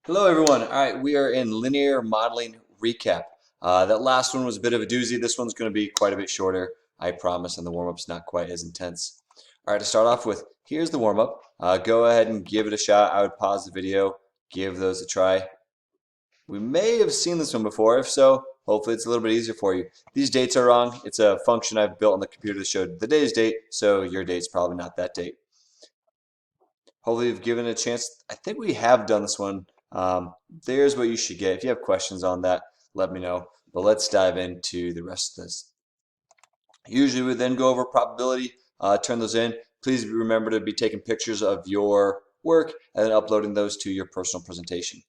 Hello everyone. All right, we are in linear modeling recap. That last one was a bit of a doozy. This one's going to be quite a bit shorter, I promise, and the warm-up's not quite as intense. All right, to start off with, here's the warm-up. Go ahead and give it a shot. I would pause the video, give those a try. We may have seen this one before. If so, hopefully it's a little bit easier for you. These dates are wrong. It's a function I've built on the computer that showed the day's date, so your date's probably not that date. Hopefully you've given it a chance. I think we have done this one. There's what you should get. If you have questions on that, let me know. But let's dive into the rest of this. Usually we then go over probability, turn those in. Please remember to be taking pictures of your work and then uploading those to your personal presentation.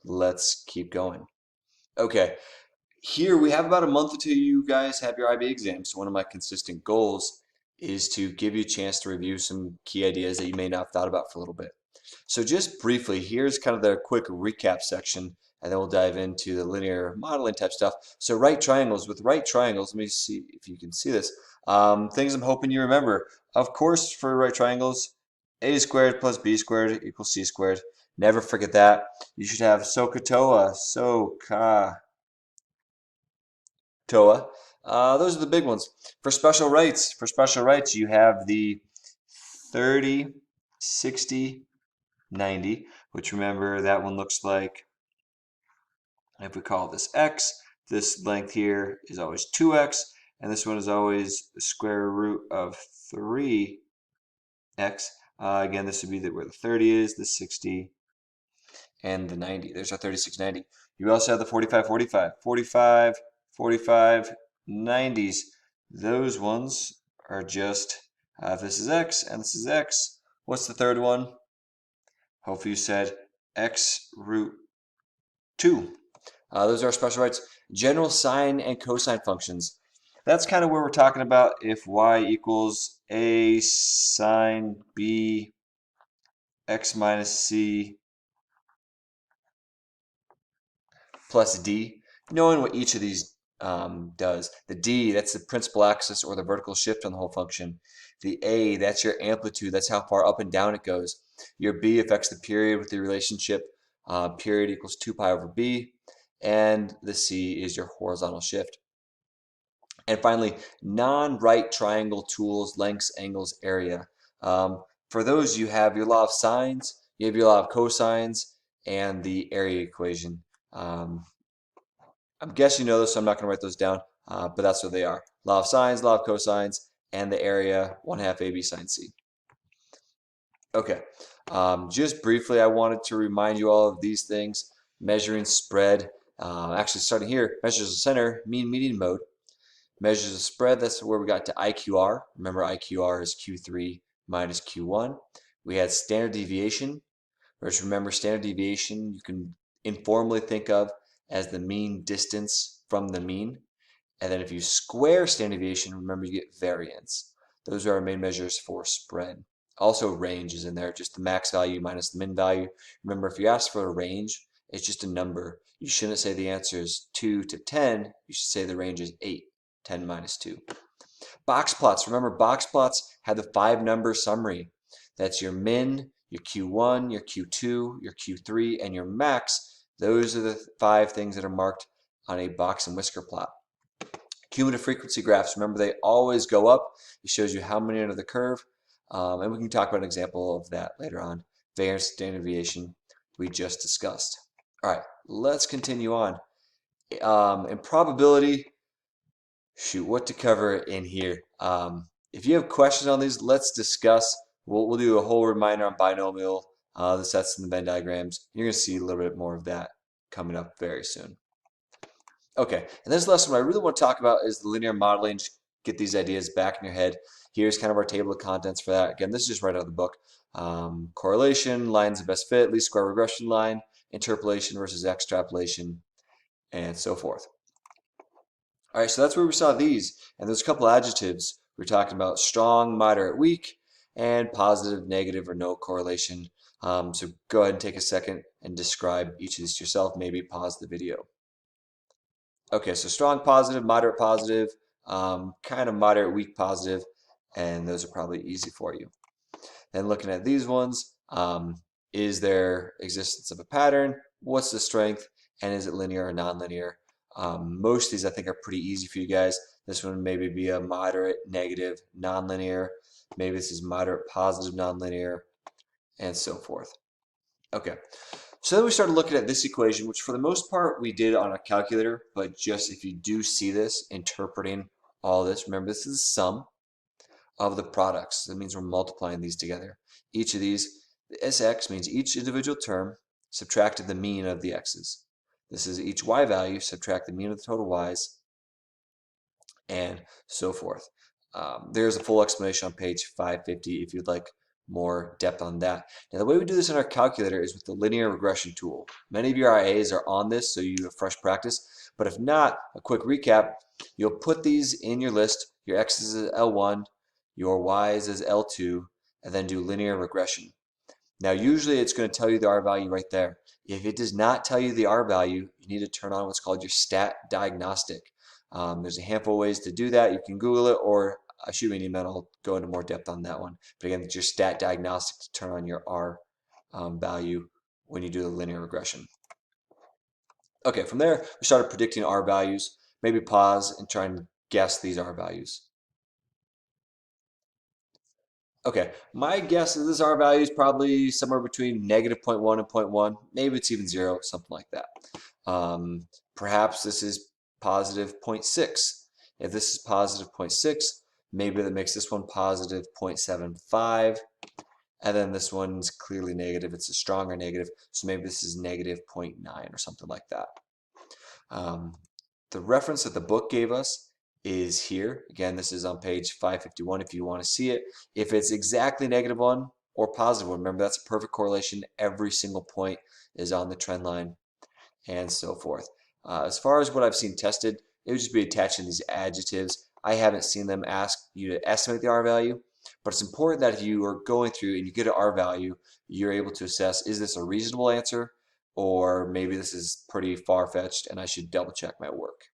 Let's keep going. Okay, here we have about a month until you guys have your IB exams. So one of my consistent goals is to give you a chance to review some key ideas that you may not have thought about for a little bit. So just briefly, here's kind of the quick recap section, and then we'll dive into the linear modeling type stuff. So right triangles, with right triangles, let me see if you can see this. Things I'm hoping you remember. Of course, for right triangles, a squared plus b squared equals c squared. Never forget that. You should have SOHCAHTOA, SOHCAHTOA. Those are the big ones. For special rights, you have the 30, 60, 90, which remember that one looks like, if we call this x, this length here is always 2x, and this one is always the square root of 3x. Again, this would be where the 30 is, the 60, and the 90. There's our 36, 90. You also have the 45, 45, 45, 45, 90s. Those ones are just, if this is x and this is x, what's the third one? Hopefully you said x root 2. Those are our special rights. General sine and cosine functions. That's kind of where we're talking about if y equals a sine b x minus c plus d. Knowing what each of these does. The d, that's the principal axis or the vertical shift on the whole function. The a, that's your amplitude. That's how far up and down it goes. Your b affects the period with the relationship period equals 2 pi over b. And the c is your horizontal shift. And finally, non-right triangle tools, lengths, angles, area. For those, you have your law of sines, you have your law of cosines, and the area equation. I'm guessing you know this, so I'm not going to write those down, but that's what they are. Law of sines, law of cosines, and the area 1/2 AB sine C. Okay, just briefly, I wanted to remind you all of these things. Measuring spread, actually starting here, measures the center, mean median mode. Measures the spread, that's where we got to IQR. Remember, IQR is Q3 minus Q1. We had standard deviation, which remember standard deviation you can informally think of as the mean distance from the mean. And then if you square standard deviation, remember you get variance. Those are our main measures for spread. Also range is in there, just the max value minus the min value. Remember, if you ask for a range, it's just a number. You shouldn't say the answer is 2 to 10. You should say the range is 8, 10 minus 2. Box plots. Remember, box plots have the 5-number summary. That's your min, your Q1, your Q2, your Q3, and your max. Those are the 5 things that are marked on a box and whisker plot. Cumulative frequency graphs, remember they always go up. It shows you how many are under the curve. And we can talk about an example of that later on. Variance, standard deviation, we just discussed. All right, let's continue on. In probability, shoot, what to cover in here. If you have questions on these, let's discuss. We'll do a whole reminder on binomial, the sets and the Venn diagrams. You're going to see a little bit more of that coming up very soon. Okay, and this lesson, what I really want to talk about is the linear modeling. Just get these ideas back in your head. Here's kind of our table of contents for that. Again, this is just right out of the book. Correlation, lines of best fit, least square regression line, interpolation versus extrapolation, and so forth. All right, so that's where we saw these. And there's a couple adjectives. We're talking about strong, moderate, weak, and positive, negative, or no correlation. So go ahead and take a second and describe each of these to yourself. Maybe pause the video. Okay, so strong positive, moderate positive, kind of moderate, weak positive, and those are probably easy for you. Then looking at these ones, is there existence of a pattern? what's the strength, and is it linear or nonlinear. Most of these I think are pretty easy for you guys. This one maybe be a moderate negative nonlinear. Maybe this is moderate positive nonlinear, and so forth. Okay, so then we started looking at this equation, which for the most part we did on a calculator, but just if you do see this, interpreting all this, remember this is the sum of the products. That means we're multiplying these together. Each of these, the Sx means each individual term subtracted the mean of the x's. This is each y value, subtract the mean of the total y's, and so forth. There's a full explanation on page 550 if you'd like more depth on that. Now the way we do this in our calculator is with the linear regression tool. Many of your IAs are on this, so you have fresh practice, but if not, a quick recap, you'll put these in your list, your x's is L1, your y's is L2, and then do linear regression. Now usually it's going to tell you the R value right there. If it does not tell you the R value, you need to turn on what's called your stat diagnostic. There's a handful of ways to do that. You can Google it or shoot me an email. I'll go into more depth on that one. But again, it's your stat diagnostic to turn on your R value when you do the linear regression. Okay, from there, we started predicting R values. Maybe pause and try and guess these R values. Okay, my guess is this R value is probably somewhere between negative 0.1 and 0.1. Maybe it's even 0, something like that. Perhaps this is positive 0.6. If this is positive 0.6, maybe that makes this one positive 0.75. And then this one's clearly negative. It's a stronger negative. So maybe this is negative 0.9 or something like that. The reference that the book gave us is here. Again, this is on page 551 if you want to see it. If it's exactly -1 or +1, remember that's a perfect correlation. Every single point is on the trend line and so forth. As far as what I've seen tested, it would just be attaching these adjectives. I haven't seen them ask you to estimate the R value, but it's important that if you are going through and you get an R value, you're able to assess, is this a reasonable answer, or maybe this is pretty far-fetched and I should double check my work.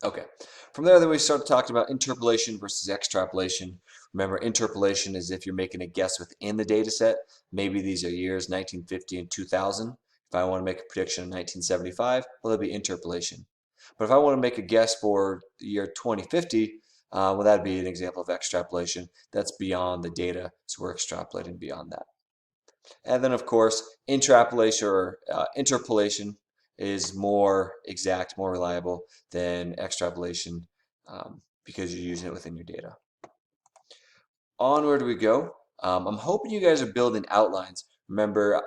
Okay, from there then we started talking about interpolation versus extrapolation. Remember, interpolation is if you're making a guess within the data set. Maybe these are years 1950 and 2000. If I want to make a prediction in 1975, well, that'd be interpolation. But if I want to make a guess for the year 2050, well, that'd be an example of extrapolation. That's beyond the data, so we're extrapolating beyond that. And then, of course, intrapolation or interpolation is more exact, more reliable than extrapolation because you're using it within your data. Onward we go. I'm hoping you guys are building outlines. Remember,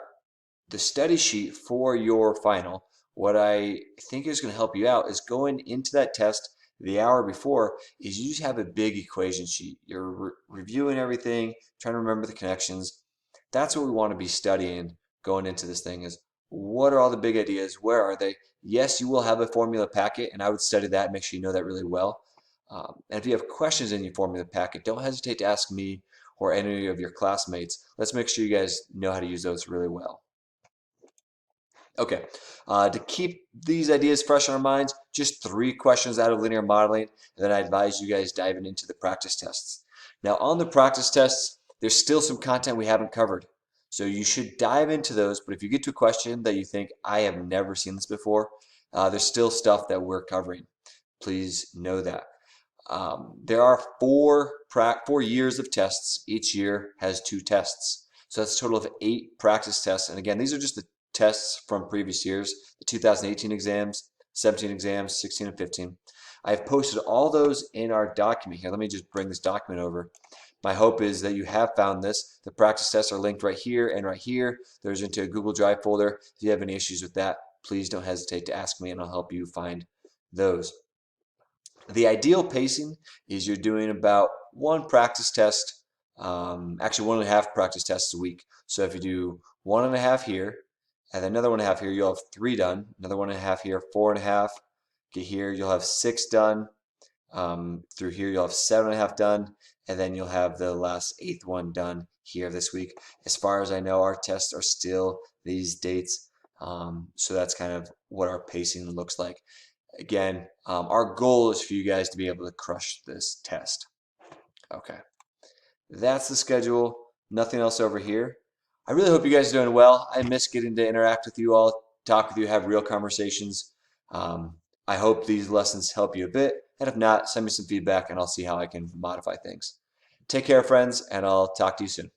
the study sheet for your final, what I think is going to help you out is going into that test the hour before is you just have a big equation sheet. You're reviewing everything, trying to remember the connections. That's what we want to be studying going into this thing is what are all the big ideas? Where are they? Yes, you will have a formula packet, and I would study that, make sure you know that really well. And if you have questions in your formula packet, don't hesitate to ask me or any of your classmates. Let's make sure you guys know how to use those really well. Okay, to keep these ideas fresh in our minds, just 3 questions out of linear modeling, and then I advise you guys diving into the practice tests. Now on the practice tests, there's still some content we haven't covered. So you should dive into those, but if you get to a question that you think, I have never seen this before, there's still stuff that we're covering. Please know that. There are 4 years of tests. Each year has 2 tests. So that's a total of 8 practice tests. And again, these are just the tests from previous years, the 2018 exams, 17 exams, 16 and 15. I've posted all those in our document here. Let me just bring this document over. My hope is that you have found this. The practice tests are linked right here and right here. There's into a Google Drive folder. If you have any issues with that, please don't hesitate to ask me and I'll help you find those. The ideal pacing is you're doing about 1 practice test, actually 1.5 practice tests a week. So if you do 1.5 here, and then another 1.5 here, you'll have 3 done. Another 1.5 here, 4.5. Get here, you'll have 6 done. Through here, you'll have 7.5 done. And then you'll have the last 8th one done here this week. As far as I know, our tests are still these dates. So that's kind of what our pacing looks like. Again, our goal is for you guys to be able to crush this test. Okay. That's the schedule. Nothing else over here. I really hope you guys are doing well. I miss getting to interact with you all, talk with you, have real conversations. I hope these lessons help you a bit, and if not, send me some feedback and I'll see how I can modify things. Take care, friends, and I'll talk to you soon.